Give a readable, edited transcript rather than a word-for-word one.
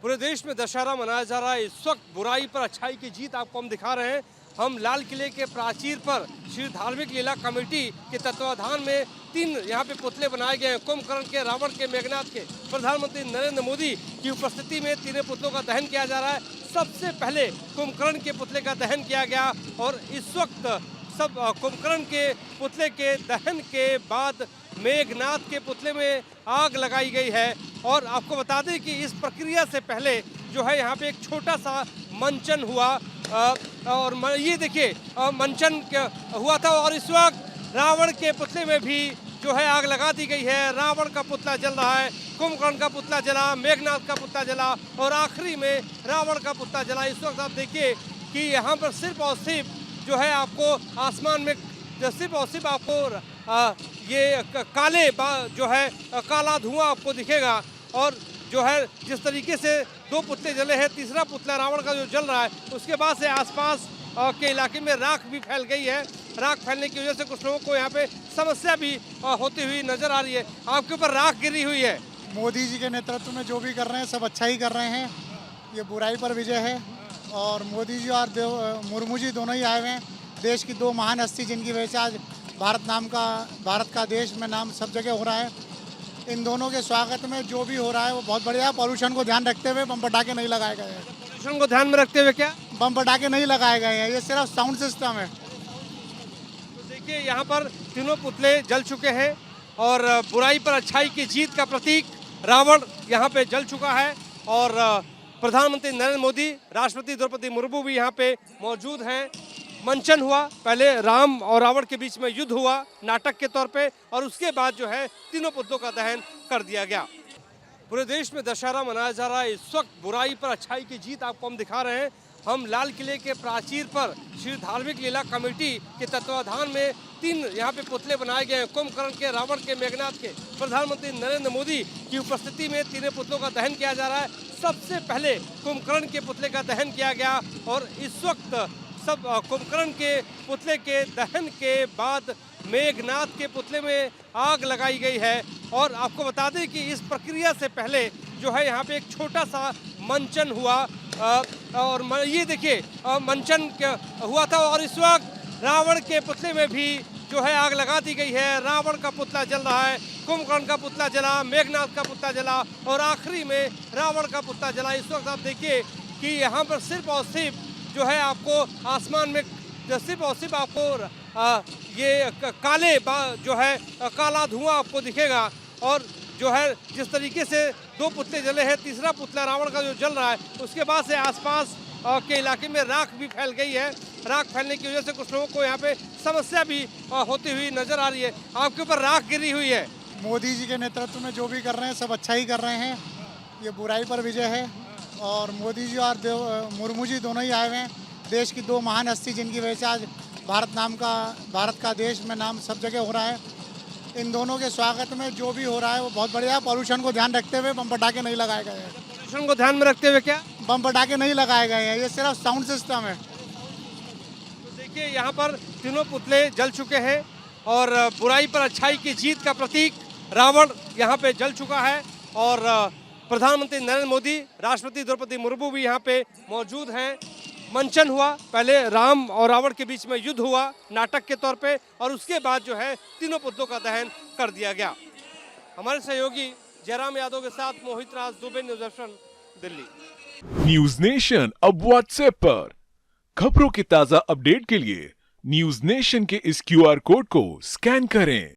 पूरे देश में दशहरा मनाया जा रहा है। इस वक्त बुराई पर अच्छाई की जीत आपको हम दिखा रहे हैं। हम लाल किले के प्राचीर पर श्री धार्मिक लीला कमेटी के तत्वाधान में 3 यहाँ पे पुतले बनाए गए हैं। कुंभकर्ण के, रावण के, मेघनाथ के। प्रधानमंत्री नरेंद्र मोदी की उपस्थिति में तीनों पुतलों का दहन किया जा रहा है। सबसे पहले कुंभकर्ण के पुतले का दहन किया गया और इस वक्त सब कुंभकर्ण के पुतले के दहन के बाद मेघनाथ के पुतले में आग लगाई गई है। और आपको बता दें कि इस प्रक्रिया से पहले जो है यहाँ पे एक छोटा सा मंचन हुआ और ये देखिए मंचन हुआ था और इस वक्त रावण के पुतले में भी जो है आग लगा दी गई है। रावण का पुतला जल रहा है, कुंभकर्ण का पुतला जला, मेघनाथ का पुतला जला और आखिरी में रावण का पुतला जला। इस वक्त आप देखिए कि यहाँ पर सिर्फ और सिर्फ जो है आपको आसमान में सिर्फ और सिर्फ आपको ये काले जो है काला धुआं आपको दिखेगा। और जो है जिस तरीके से 2 पुतले जले हैं, तीसरा पुतला रावण का जो जल रहा है, उसके बाद से आसपास के इलाके में राख भी फैल गई है। राख फैलने की वजह से कुछ लोगों को यहाँ पे समस्या भी होती हुई नजर आ रही है। आपके ऊपर राख गिरी हुई है। मोदी जी के नेतृत्व में जो भी कर रहे हैं सब अच्छा ही कर रहे हैं। ये बुराई पर विजय है और मोदी जी और मुर्मू जी दोनों ही आए हुए हैं। देश की 2 महान हस्ती जिनकी वजह से आज भारत का देश में नाम सब जगह हो रहा है। इन दोनों के स्वागत में जो भी हो रहा है वो बहुत बढ़िया है। पॉल्यूशन को ध्यान रखते हुए बम पटाखे नहीं लगाए गए हैं। पॉल्यूशन को ध्यान में रखते हुए क्या बम पटाखे नहीं लगाए गए हैं, ये सिर्फ साउंड सिस्टम है। तो देखिए यहाँ पर तीनों पुतले जल चुके हैं और बुराई पर अच्छाई की जीत का प्रतीक रावण यहाँ पे जल चुका है। और प्रधानमंत्री नरेंद्र मोदी, राष्ट्रपति द्रौपदी मुर्मू भी यहाँ पे मौजूद हैं। मंचन हुआ, पहले राम और रावण के बीच में युद्ध हुआ नाटक के तौर पे और उसके बाद जो है तीनों पुतलों का दहन कर दिया गया। पूरे देश में दशहरा मनाया जा रहा है। इस वक्त बुराई पर अच्छाई की जीत आपको हम दिखा रहे हैं। हम लाल किले के प्राचीर पर श्री धार्मिक लीला कमेटी के तत्वाधान में 3 यहाँ पे पुतले बनाए गए हैं। कुंभकर्ण के, रावण के, मेघनाथ के। प्रधानमंत्री नरेंद्र मोदी की उपस्थिति में तीनों पुतलों का दहन किया जा रहा है। सबसे पहले कुंभकर्ण के पुतले का दहन किया गया और इस वक्त सब कुंभकर्ण के पुतले के दहन के बाद मेघनाथ के पुतले में आग लगाई गई है। और आपको बता दें कि इस प्रक्रिया से पहले जो है यहाँ पे एक छोटा सा मंचन हुआ और ये देखिए मंचन हुआ था और इस वक्त रावण के पुतले में भी जो है आग लगा दी गई है। रावण का पुतला जल रहा है, कुंभकर्ण का पुतला जला, मेघनाथ का पुतला जला और आखिरी में रावण का पुतला जला। इस वक्त आप देखिए कि यहाँ पर सिर्फ और सिर्फ जो है आपको आसमान में सिर्फ और सिर्फ आपको ये काले जो है काला धुआं आपको दिखेगा। और जो है जिस तरीके से 2 पुतले जले हैं, तीसरा पुतला रावण का जो जल रहा है, उसके बाद से आसपास के इलाके में राख भी फैल गई है। राख फैलने की वजह से कुछ लोगों को यहाँ पे समस्या भी होती हुई नजर आ रही है। आपके ऊपर राख गिरी हुई है। मोदी जी के नेतृत्व में जो भी कर रहे हैं सब अच्छा ही कर रहे हैं। ये बुराई पर विजय है और मोदी जी और मुर्मू जी दोनों ही आए हुए हैं। देश की 2 महान हस्ती जिनकी वजह से आज भारत का देश में नाम सब जगह हो रहा है। इन दोनों के स्वागत में जो भी हो रहा है वो बहुत बढ़िया है। पॉल्यूशन को ध्यान रखते हुए बम पटाखे नहीं लगाए गए हैं। पॉल्यूशन को ध्यान में रखते हुए क्या बम पटाखे नहीं लगाए गए हैं, ये सिर्फ साउंड सिस्टम है। तो देखिए यहाँ पर तीनों पुतले जल चुके हैं और बुराई पर अच्छाई की जीत का प्रतीक रावण यहाँ पे जल चुका है। और प्रधानमंत्री नरेंद्र मोदी, राष्ट्रपति द्रौपदी मुर्मू भी यहाँ पे मौजूद हैं। मंचन हुआ, पहले राम और रावण के बीच में युद्ध हुआ नाटक के तौर पे और उसके बाद जो है तीनों पुतलों का दहन कर दिया गया। हमारे सहयोगी जयराम यादव के साथ मोहित राज दुबे, न्यूज़ दर्शन, दिल्ली। न्यूज नेशन अब व्हाट्सएप पर खबरों के ताजा अपडेट के लिए न्यूज नेशन के इस QR कोड को स्कैन करें।